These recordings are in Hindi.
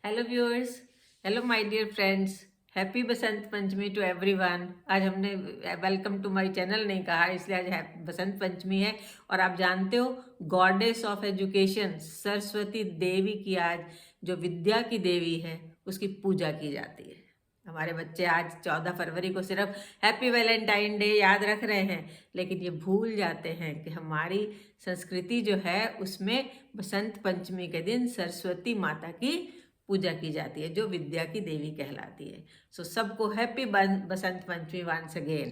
Hello viewers, hello my dear friends, happy Basant Panchami to everyone. आज हमने वेलकम टू माय चैनल नहीं कहा, इसलिए आज बसंत पंचमी है। और आप जानते हो, गॉडेस ऑफ एजुकेशन सरस्वती देवी की आज जो विद्या की देवी है उसकी पूजा की जाती है। हमारे बच्चे आज 14 फरवरी को सिर्फ हैप्पी वैलेंटाइन डे याद रख रहे हैं, लेकिन ये भूल जाते हैं कि हमारी संस्कृति जो है उसमें बसंत पंचमी के दिन सरस्वती माता की पूजा की जाती है जो विद्या की देवी कहलाती है। सो सबको हैप्पी बसंत पंचमी वंस अगेन।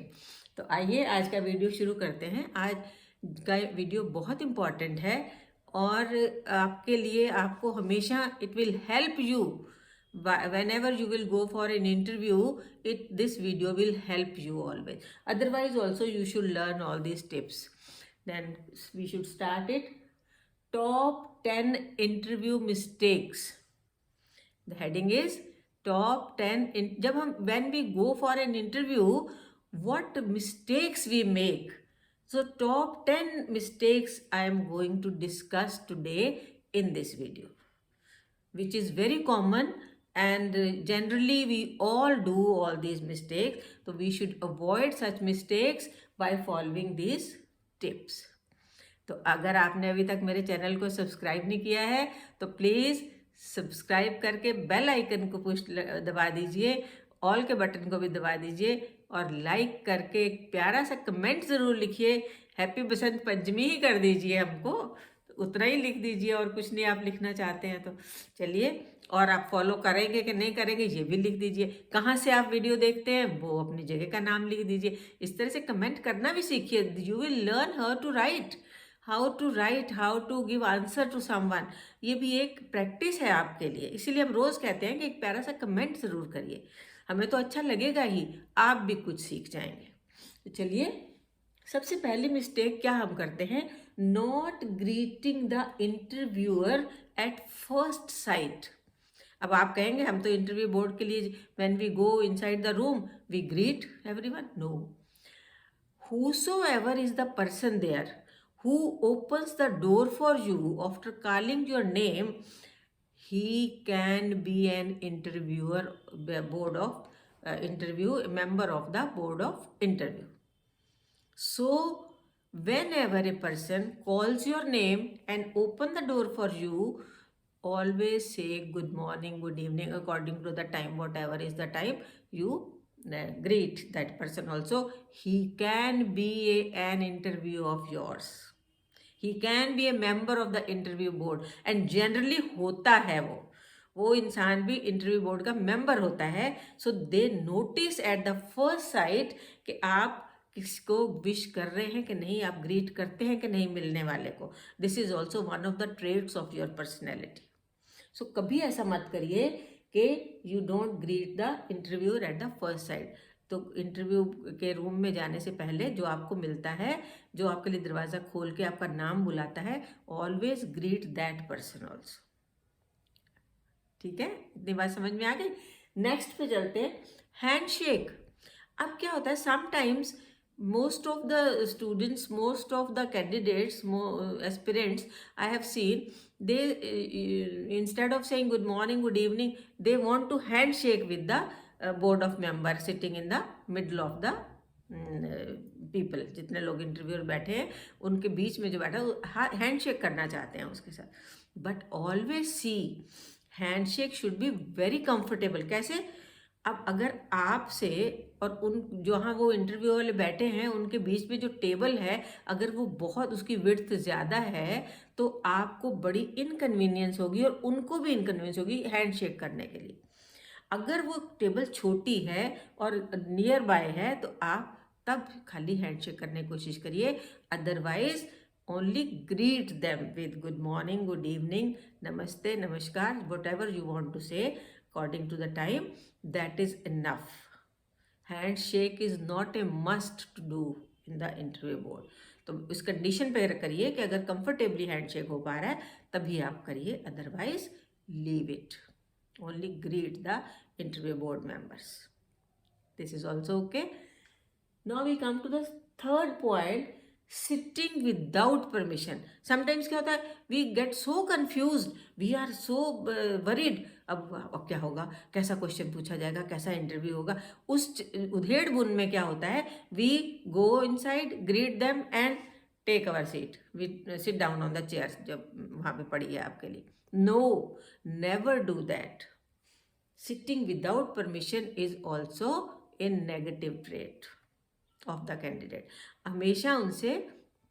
तो आइए आज का वीडियो शुरू करते हैं। आज का वीडियो बहुत इम्पॉर्टेंट है और आपके लिए, आपको हमेशा it will help you whenever you will go for an interview. This video will help you always. Otherwise also you should learn all these tips. Then we should start it. Top 10 interview mistakes. The heading is top 10 जब हम when we go for an interview, what mistakes we make. So top 10 mistakes I am going to discuss today in this video, which is very common, and generally we all do all these mistakes. So we should avoid such mistakes by following these tips. तो अगर आपने अभी तक मेरे चैनल को सब्सक्राइब नहीं किया है तो प्लीज़ सब्सक्राइब करके बेल आइकन को पुश दबा दीजिए, ऑल के बटन को भी दबा दीजिए और लाइक करके एक प्यारा सा कमेंट ज़रूर लिखिए। हैप्पी बसंत पंचमी ही कर दीजिए हमको, तो उतना ही लिख दीजिए और कुछ नहीं आप लिखना चाहते हैं तो चलिए। और आप फॉलो करेंगे कि नहीं करेंगे ये भी लिख दीजिए। कहाँ से आप वीडियो देखते हैं वो अपनी जगह का नाम लिख दीजिए। इस तरह से कमेंट करना भी सीखिए। You will learn how to write, how to give answer to someone. ये भी एक प्रैक्टिस है आपके लिए, इसीलिए हम रोज़ कहते हैं कि एक प्यारा सा कमेंट ज़रूर करिए। हमें तो अच्छा लगेगा ही, आप भी कुछ सीख जाएंगे। तो चलिए, सबसे पहली मिस्टेक क्या हम करते हैं, not greeting the interviewer at first sight. अब आप कहेंगे हम तो इंटरव्यू बोर्ड के लिए when we go inside the room we greet everyone. No, whosoever is the person there who opens the door for you after calling your name, he can be an interviewer, board of interview member of the board of interview. So whenever a person calls your name and open the door for you, always say good morning, good evening, according to the time, whatever is the time you greet that person. Also he can be an interview of yours, he can be a member of the interview board, and generally होता है वो इंसान भी इंटरव्यू बोर्ड का मेंबर होता है। So they notice at the first sight कि आप किसको विश कर रहे हैं कि नहीं, आप ग्रीट करते हैं कि नहीं मिलने वाले को। This is also one of the traits of your personality. So कभी ऐसा मत करिए कि you don't greet the interviewer at the first sight. तो इंटरव्यू के रूम में जाने से पहले जो आपको मिलता है, जो आपके लिए दरवाज़ा खोल के आपका नाम बुलाता है, always greet that person also. ठीक है, इतनी बात समझ में आ गई। नेक्स्ट पे चलते हैं, हैंडशेक। अब क्या होता है, sometimes most of the students, most of the candidates, aspirants I have seen, they instead of saying good morning, good evening, they want to handshake with the board of member sitting in the middle of the people. जितने लोग इंटरव्यूअर बैठे हैं उनके बीच में जो बैठा हैंडशेक करना चाहते हैं उसके साथ। But always see, handshake should be very comfortable. कैसे, अब अगर आपसे और उन जहाँ वो इंटरव्यू वाले बैठे हैं उनके बीच में जो टेबल है, अगर वो बहुत उसकी विड्थ ज़्यादा है तो आपको बड़ी इनकन्वीनियंस होगी और उनको भी इनकन्वीनियंस होगी हैंडशेक करने के लिए। अगर वो टेबल छोटी है और नियर बाय है तो आप तब खाली हैंडशेक करने की कोशिश करिए। Otherwise only greet them with good morning, good evening, नमस्ते, नमस्कार, whatever you want to say according to the time, that is enough. Handshake is not a must to do in the interview board. तो इस कंडीशन पे करिए कि अगर कंफर्टेबली हैंडशेक हो पा रहा है तभी आप करिए, otherwise leave it, only greet the interview board members. This is also okay. Now we come to the third point, sitting without permission. Sometimes क्या होता है, we get so confuse, we are so worried. अब क्या होगा, कैसा क्वेश्चन पूछा जाएगा, कैसा इंटरव्यू होगा. उस उधेड़ बुन में क्या होता है, we go inside, greet them and take our seat. We sit down on the chair जब वहाँ पे पड़ी है आपके लिए. No, never do that. Sitting without permission is also a negative trait of the candidate. हमेशा उनसे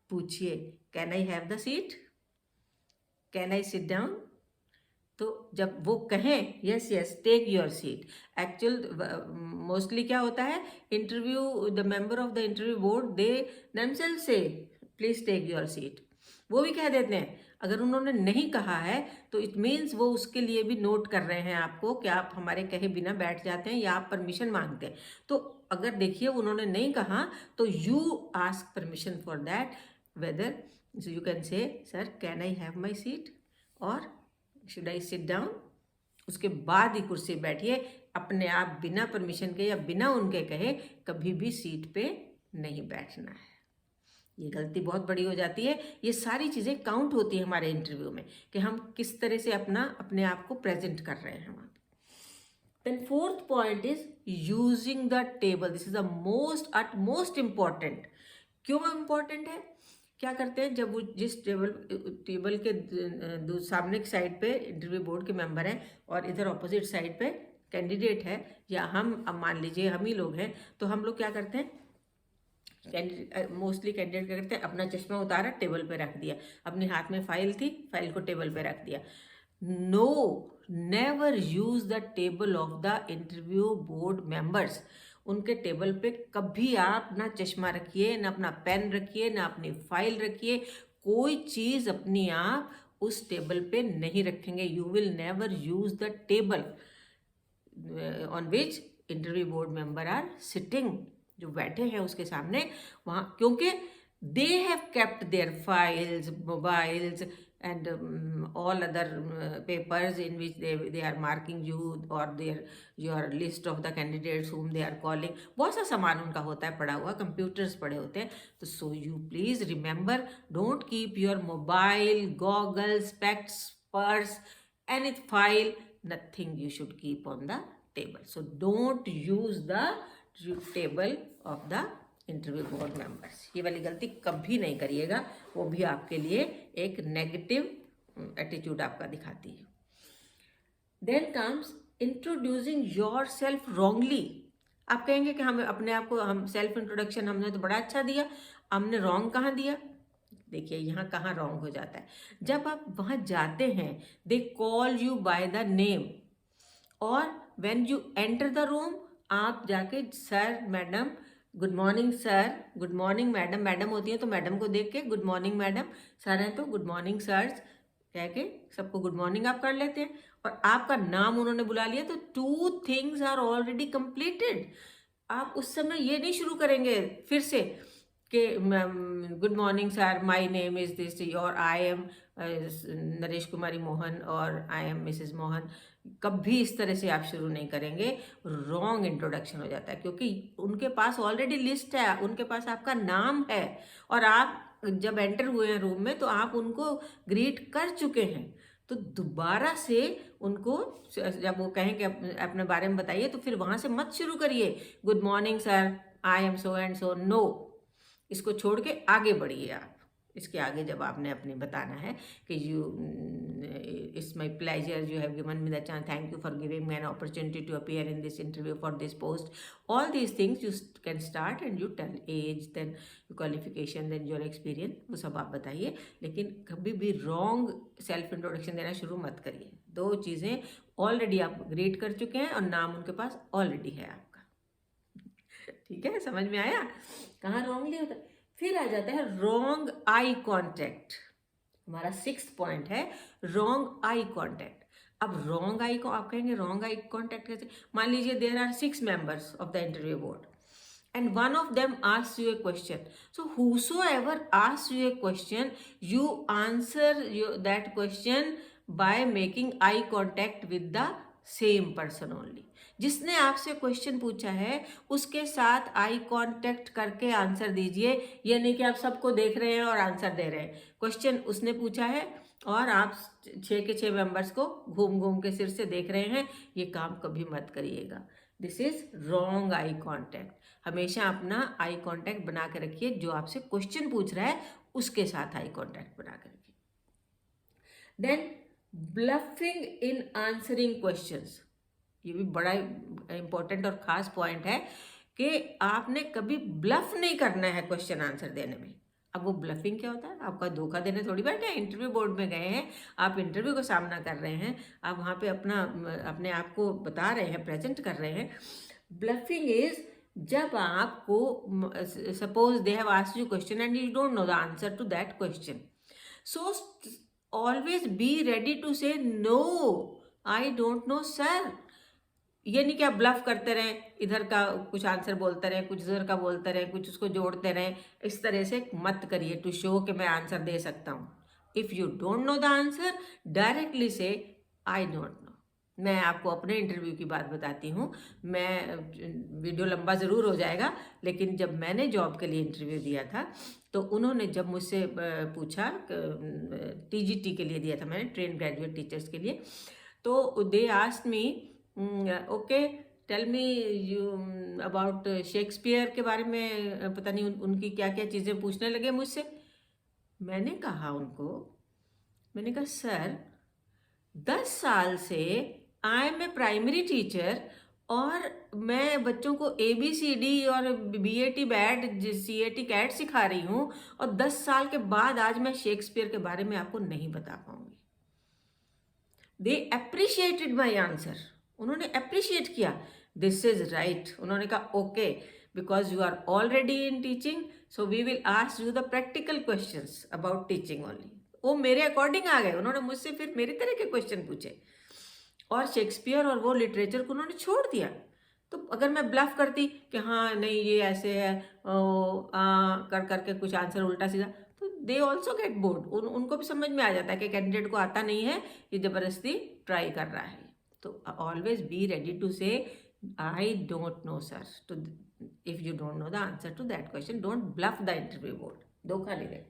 पूछिए, can I have the seat, can I sit down. तो जब वो कहें yes yes take your seat, actual mostly क्या होता है, interview the member of the interview board they themselves से प्लीज टेक योर सीट. वो भी कह देते हैं. अगर उन्होंने नहीं कहा है तो इट मीन्स वो उसके लिए भी नोट कर रहे हैं आपको कि आप हमारे कहे बिना बैठ जाते हैं या आप परमिशन मांगते हैं. तो अगर देखिए उन्होंने नहीं कहा तो you ask permission for that, whether you can say sir can I have my seat और शुड आई सिट डाउन. उसके बाद ही कुर्सी बैठिए. अपने आप बिना परमिशन के या बिना उनके कहे कभी भी सीट पे नहीं बैठना है. ये गलती बहुत बड़ी हो जाती है. ये सारी चीज़ें काउंट होती है हमारे इंटरव्यू में कि हम किस तरह से अपने आप को प्रेजेंट कर रहे हैं वहाँ. Then fourth point is using the table. This is the most important. क्यों इम्पॉर्टेंट है, क्या करते हैं, जब वो जिस टेबल के सामने की साइड पे इंटरव्यू बोर्ड के मेंबर हैं और इधर ऑपोजिट साइड पे कैंडिडेट है या हम, अब मान लीजिए हम ही लोग हैं, तो हम लोग क्या करते हैं, मोस्टली कैंडिडेट क्या करते हैं, अपना चश्मा उतारा टेबल पे रख दिया, अपने हाथ में फाइल थी, फाइल को टेबल पे रख दिया. No, never use the table of the interview board members. उनके टेबल पे कभी आप ना चश्मा रखिए, ना अपना पेन रखिए, ना अपनी फाइल रखिए. कोई चीज़ अपनी आप उस टेबल पे नहीं रखेंगे. You will never use the table on which interview board member are sitting. जो बैठे हैं उसके सामने वहाँ, क्योंकि they have kept their files, mobiles and all other papers in which they are marking you or your list of the candidates whom they are calling. बहुत सा सामान उनका होता है पड़ा हुआ, कंप्यूटर्स पड़े होते हैं. तो so you please remember, don't keep your mobile, goggles, स्पेक्ट्स, purse, any file, nothing you should keep on the table. So don't use the table of the interview board members. ये वाली गलती कभी नहीं करिएगा, वो भी आपके लिए एक नेगेटिव एटीट्यूड आपका दिखाती है. Then comes introducing yourself wrongly. आप कहेंगे कि हम अपने आप को, हम सेल्फ इंट्रोडक्शन हमने तो बड़ा अच्छा दिया, हमने रॉन्ग कहाँ दिया. देखिए यहाँ कहाँ रॉन्ग हो जाता है. जब आप वहाँ जाते हैं, they call you by the name, और when you enter the room आप जाके sir, madam, good morning sir, good morning madam, madam होती है तो मैडम को देख के गुड मॉर्निंग मैडम, सर हैं तो गुड मॉर्निंग सर्स कह के सबको गुड मॉर्निंग आप कर लेते हैं. और आपका नाम उन्होंने बुला लिया तो 2 थिंग्स आर ऑलरेडी कंप्लीटेड. आप उस समय ये नहीं शुरू करेंगे फिर से कि good morning sir, my name is this, और आई एम नरेश कुमारी मोहन और आई एम मिसेस मोहन. कभी इस तरह से आप शुरू नहीं करेंगे. रॉन्ग इंट्रोडक्शन हो जाता है, क्योंकि उनके पास ऑलरेडी लिस्ट है, उनके पास आपका नाम है, और आप जब एंटर हुए हैं रूम में तो आप उनको ग्रीट कर चुके हैं. तो दोबारा से उनको जब वो कहें कि अपने बारे में बताइए, तो फिर वहाँ से मत शुरू करिए good morning sir, I am so and so. No, इसको छोड़ के आगे बढ़िए आप. इसके आगे जब आपने अपने बताना है कि you, it's my pleasure, you have given me the chance, thank you for giving me an opportunity to appear in this interview for this post. All these things you can start and you tell age, then your qualification, then your experience, वो सब आप बताइए. लेकिन कभी भी रॉन्ग सेल्फ इंट्रोडक्शन देना शुरू मत करिए. 2 चीज़ें ऑलरेडी आप ग्रीट कर चुके हैं और नाम उनके पास ऑलरेडी है आपका. ठीक है, समझ में आया कहाँ रॉन्गली होता है. फिर आ जाता है रॉन्ग आई कॉन्टैक्ट. हमारा 6th पॉइंट है रॉन्ग आई कॉन्टैक्ट. अब रॉन्ग आई को आप कहेंगे रॉन्ग आई कॉन्टैक्ट कैसे. मान लीजिए there are 6 members of the interview board and one of them asks you a question. So whosoever asks you a question, you answer that question by making eye contact with the same person only. जिसने आपसे क्वेश्चन पूछा है उसके साथ आई कांटेक्ट करके आंसर दीजिए। ये नहीं कि आप सबको देख रहे हैं और आंसर दे रहे हैं। क्वेश्चन उसने पूछा है और आप 6 के 6 मेंबर्स को घूम घूम के सिर से देख रहे हैं, ये काम कभी मत करिएगा। This is wrong eye contact. हमेशा अपना आई कांटेक्ट बना के रखिए, जो आपसे क्वेश्चन पूछ रहा है उसके साथ आई कांटेक्ट बना के रखिए। Then bluffing in answering questions, ये भी बड़ा इंपॉर्टेंट और खास पॉइंट है कि आपने कभी ब्लफ नहीं करना है क्वेश्चन आंसर देने में। अब वो ब्लफिंग क्या होता है? आपका धोखा देने थोड़ी बैठे हैं। इंटरव्यू बोर्ड में गए हैं, आप इंटरव्यू का सामना कर रहे हैं, आप वहाँ पे अपने आप को बता रहे हैं, प्रेजेंट कर रहे हैं। ब्लफिंग इज जब आपको suppose they have asked you question and you don't know the answer to that question, so always be ready to say no, I don't know sir. ये नहीं कि आप ब्लफ करते रहें, इधर का कुछ आंसर बोलते रहें, कुछ इधर का बोलते रहें, कुछ उसको जोड़ते रहें। इस तरह से मत करिए टू शो कि मैं आंसर दे सकता हूँ। If you don't know the answer, directly से आई डोंट नो। मैं आपको अपने इंटरव्यू की बात बताती हूँ। मैं वीडियो लंबा ज़रूर हो जाएगा, लेकिन जब मैंने जॉब के लिए इंटरव्यू दिया था तो उन्होंने जब मुझसे पूछा, TGT के लिए दिया था मैंने, ट्रेन ग्रेजुएट टीचर्स के लिए, तो they asked me okay tell me you about Shakespeare के बारे में, पता नहीं उनकी क्या क्या चीज़ें पूछने लगे मुझसे। मैंने कहा उनको, मैंने कहा सर 10 साल से I am a primary teacher और मैं बच्चों को ABCD और BAT BAT CAT CAT सिखा रही हूँ, और 10 साल के बाद आज मैं शेक्सपियर के बारे में आपको नहीं बता पाऊंगी। दे अप्रिशिएटेड माई आंसर, उन्होंने अप्रिशिएट किया, दिस इज राइट। उन्होंने कहा okay because you are already in teaching, so we will ask you the practical questions about teaching only. वो मेरे अकॉर्डिंग आ गए, उन्होंने मुझसे फिर मेरी तरह के क्वेश्चन पूछे और शेक्सपियर और वो लिटरेचर को उन्होंने छोड़ दिया। तो अगर मैं ब्लफ करती कि हाँ नहीं ये ऐसे है कर करके कुछ आंसर उल्टा सीधा, तो दे ऑल्सो गेट बोर्ड। उनको भी समझ में आ जाता है कि कैंडिडेट को आता नहीं है, ये ज़बरदस्ती ट्राई कर रहा है। तो always be ready to say I don't know sir. तो if you don't know the answer to that question, don't bluff the interview board, धोखा नहीं दे।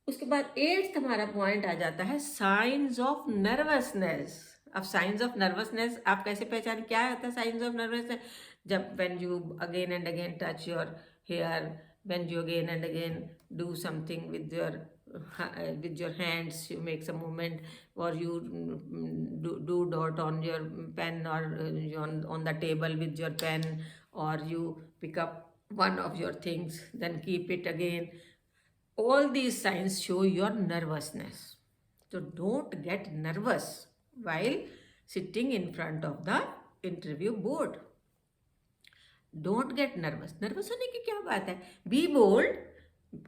उसके बाद 8th हमारा पॉइंट आ जाता है साइंस ऑफ नर्वसनेस। अब साइंस ऑफ नर्वसनेस आप कैसे पहचान, क्या होता है साइंस ऑफ नर्वसनेस? जब when you again and again touch your hair, when you again and again do something with your hands, you make some movement, or you do dot on your pen, or on the table with your pen, or you pick up one of your things then keep it again. All these signs show your nervousness. So don't get nervous while sitting in front of the interview board. Don't get nervous. Nervous होने की क्या बात है? Be bold.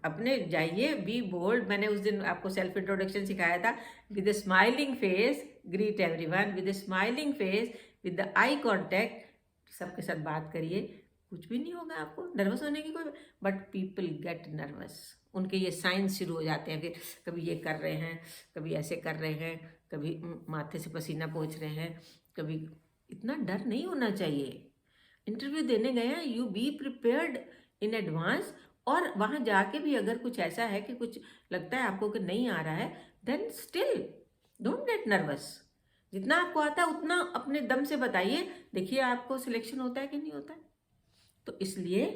अपने जाइए, बी बोल्ड। मैंने उस दिन आपको सेल्फ इंट्रोडक्शन सिखाया था। With a smiling face greet everyone, with a smiling face, with the eye contact, सबके साथ बात करिए, कुछ भी नहीं होगा आपको। नर्वस होने की कोई, बट पीपल गेट नर्वस, उनके ये साइंस शुरू हो जाते हैं। फिर कभी ये कर रहे हैं, कभी ऐसे कर रहे हैं, कभी माथे से पसीना पोंछ रहे हैं, कभी। इतना डर नहीं होना चाहिए। इंटरव्यू देने गए हैं, you be prepared in advance. और वहाँ जाके भी अगर कुछ ऐसा है कि कुछ लगता है आपको कि नहीं आ रहा है, then still don't get nervous. जितना आपको आता है उतना अपने दम से बताइए, देखिए आपको सिलेक्शन होता है कि नहीं होता है। तो इसलिए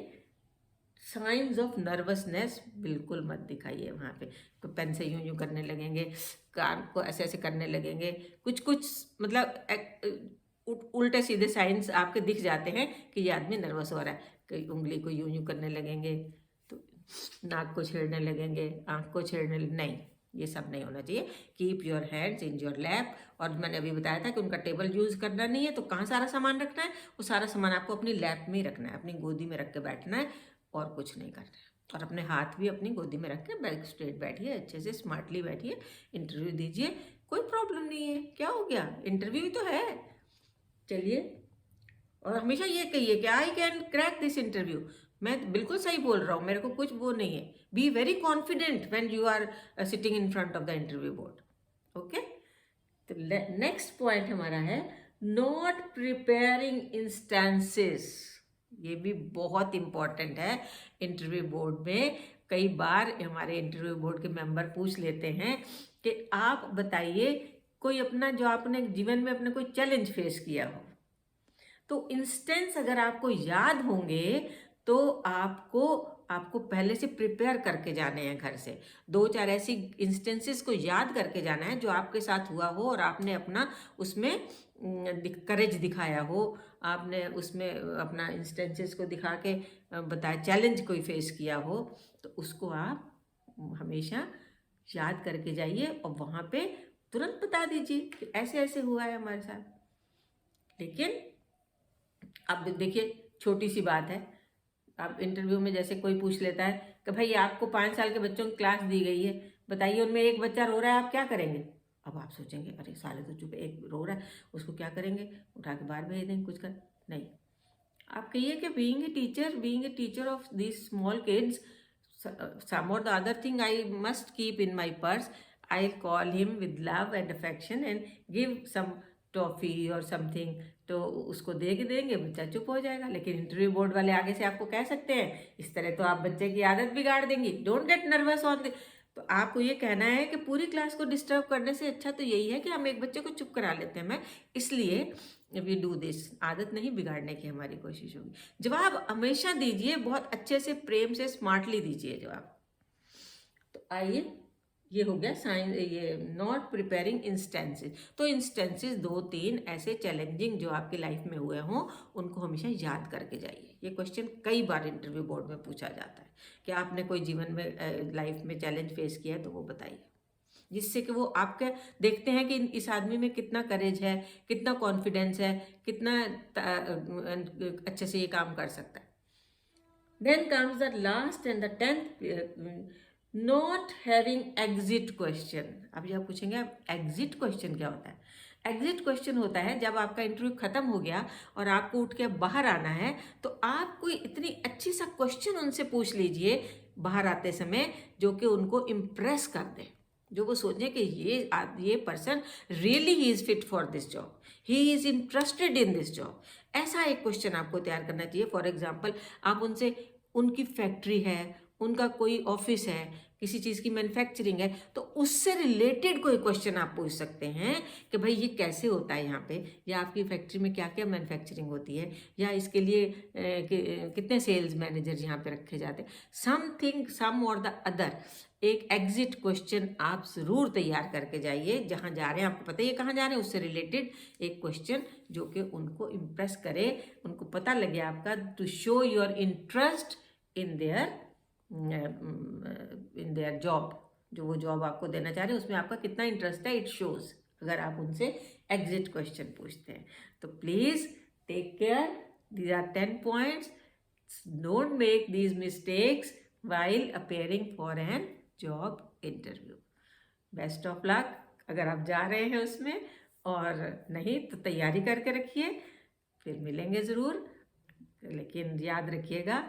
साइंस ऑफ नर्वसनेस बिल्कुल मत दिखाइए वहाँ पे। तो पेन से यूं यूं करने लगेंगे, कान को ऐसे ऐसे करने लगेंगे, कुछ कुछ मतलब उल्टे सीधे साइंस आपके दिख जाते हैं कि ये आदमी नर्वस हो रहा है। कई उंगली को यूं यूं करने लगेंगे, तो नाक को छेड़ने लगेंगे, आँख को छेड़ने नहीं, ये सब नहीं होना चाहिए। Keep your hands in your lap. और मैंने अभी बताया था कि उनका टेबल यूज़ करना नहीं है, तो कहाँ सारा सामान रखना है? वो सारा सामान आपको अपनी लैप में ही रखना है, अपनी गोदी में रख के बैठना है और कुछ नहीं करना है। और अपने हाथ भी अपनी गोदी में रख के बैक स्ट्रेट बैठिए, अच्छे से स्मार्टली बैठिए, इंटरव्यू दीजिए, कोई प्रॉब्लम नहीं है। क्या हो गया, इंटरव्यू ही तो है। चलिए, और हमेशा ये कहिए कि I can crack this interview. मैं बिल्कुल सही बोल रहा हूँ, मेरे को कुछ वो नहीं है। Be very confident when you are sitting in front of the interview board. Okay, तो नेक्स्ट पॉइंट हमारा है नॉट प्रिपेयरिंग इंस्टेंसेस। ये भी बहुत इंपॉर्टेंट है इंटरव्यू बोर्ड में। कई बार हमारे इंटरव्यू बोर्ड के मेंबर पूछ लेते हैं कि आप बताइए कोई अपना, जो आपने जीवन में अपने कोई चैलेंज फेस किया हो, तो इंस्टेंस अगर आपको याद होंगे तो आपको पहले से प्रिपेयर करके जाने हैं घर से। 2-4 ऐसी इंस्टेंसेस को याद करके जाना है जो आपके साथ हुआ हो और आपने अपना उसमें करेज दिखाया हो, आपने उसमें अपना इंस्टेंसेस को दिखा के बताया, चैलेंज कोई फेस किया हो, तो उसको आप हमेशा याद करके जाइए और वहाँ पे तुरंत बता दीजिए कि ऐसे ऐसे हुआ है हमारे साथ। लेकिन अब देखिए, छोटी सी बात है, अब इंटरव्यू में जैसे कोई पूछ लेता है कि भाई आपको 5 साल के बच्चों की क्लास दी गई है, बताइए उनमें एक बच्चा रो रहा है, आप क्या करेंगे? अब आप सोचेंगे अरे साले तो चुप, एक रो रहा है उसको क्या करेंगे, उठा के बाहर भेज देंगे, कुछ कर नहीं। आप कहिए कि being a teacher of this small kids, some or the other thing I must keep in my purse. I'll call him with love and affection and give some toffee और समथिंग, तो उसको दे के देंगे, बच्चा चुप हो जाएगा। लेकिन इंटरव्यू बोर्ड वाले आगे से आपको कह सकते हैं इस तरह तो आप बच्चे की आदत बिगाड़ देंगी, don't get nervous on the. तो आपको ये कहना है कि पूरी क्लास को डिस्टर्ब करने से अच्छा तो यही है कि हम एक बच्चे को चुप करा लेते हैं। मैं इसलिए वी डू दिस, आदत नहीं बिगाड़ने की हमारी कोशिश होगी। जवाब हमेशा दीजिए, बहुत अच्छे से, प्रेम से, स्मार्टली दीजिए जवाब। तो आइए, ये हो गया साइन, ये नॉट प्रिपेयरिंग इंस्टेंसेस। तो इंस्टेंसेस 2-3 ऐसे चैलेंजिंग जो आपकी लाइफ में हुए हों, उनको हमेशा याद करके जाइए। ये क्वेश्चन कई बार इंटरव्यू बोर्ड में पूछा जाता है कि आपने कोई जीवन में लाइफ में चैलेंज फेस किया है तो वो बताइए, जिससे कि वो आपके देखते हैं कि इस आदमी में कितना करेज है, कितना कॉन्फिडेंस है, कितना अच्छे से ये काम कर सकता है। Then comes the last and the 10th, not having exit question. अभी आप पूछेंगे अब एग्जिट क्वेश्चन क्या होता है? एग्जिट क्वेश्चन होता है जब आपका इंटरव्यू खत्म हो गया और आपको उठ के बाहर आना है, तो आप कोई इतनी अच्छी सा क्वेश्चन उनसे पूछ लीजिए बाहर आते समय जो कि उनको इम्प्रेस कर दे, जो वो सोचें कि ये person really he is fit for this job, he is interested in this job. ऐसा एक क्वेश्चन आपको तैयार करना चाहिए। फॉर एग्जाम्पल, आप उनसे, उनकी फैक्ट्री है, उनका कोई ऑफिस है, किसी चीज़ की मैन्युफैक्चरिंग है, तो उससे रिलेटेड कोई क्वेश्चन आप पूछ सकते हैं कि भाई ये कैसे होता है यहाँ पे, या आपकी फैक्ट्री में क्या क्या मैन्युफैक्चरिंग होती है, या इसके लिए कितने सेल्स मैनेजर यहाँ पे रखे जाते हैं, समथिंग, सम और द अदर। एक एग्जिट क्वेश्चन आप ज़रूर तैयार करके जाइए। जहाँ जा रहे हैं आपको पता है ये कहाँ जा रहे हैं, उससे रिलेटेड एक क्वेश्चन जो कि उनको इम्प्रेस करे, उनको पता लगे आपका, to show your interest in their job. जो वो जॉब आपको देना चाह रहे हैं उसमें आपका कितना इंटरेस्ट है, इट शोज, अगर आप उनसे एग्जिट क्वेश्चन पूछते हैं। तो please take care, these are 10 points, don't make these mistakes while appearing for an job interview. Best of luck अगर आप जा रहे हैं उसमें, और नहीं तो तैयारी करके रखिए, फिर मिलेंगे ज़रूर। लेकिन याद रखिएगा,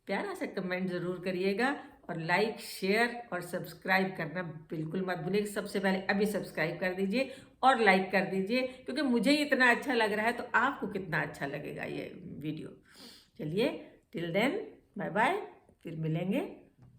प्यारा सा कमेंट ज़रूर करिएगा, और लाइक, शेयर और सब्सक्राइब करना बिल्कुल मत भूलिएगा। सबसे पहले अभी सब्सक्राइब कर दीजिए और लाइक कर दीजिए, क्योंकि मुझे ही इतना अच्छा लग रहा है तो आपको कितना अच्छा लगेगा ये वीडियो। चलिए, टिल देन, बाय बाय, फिर मिलेंगे।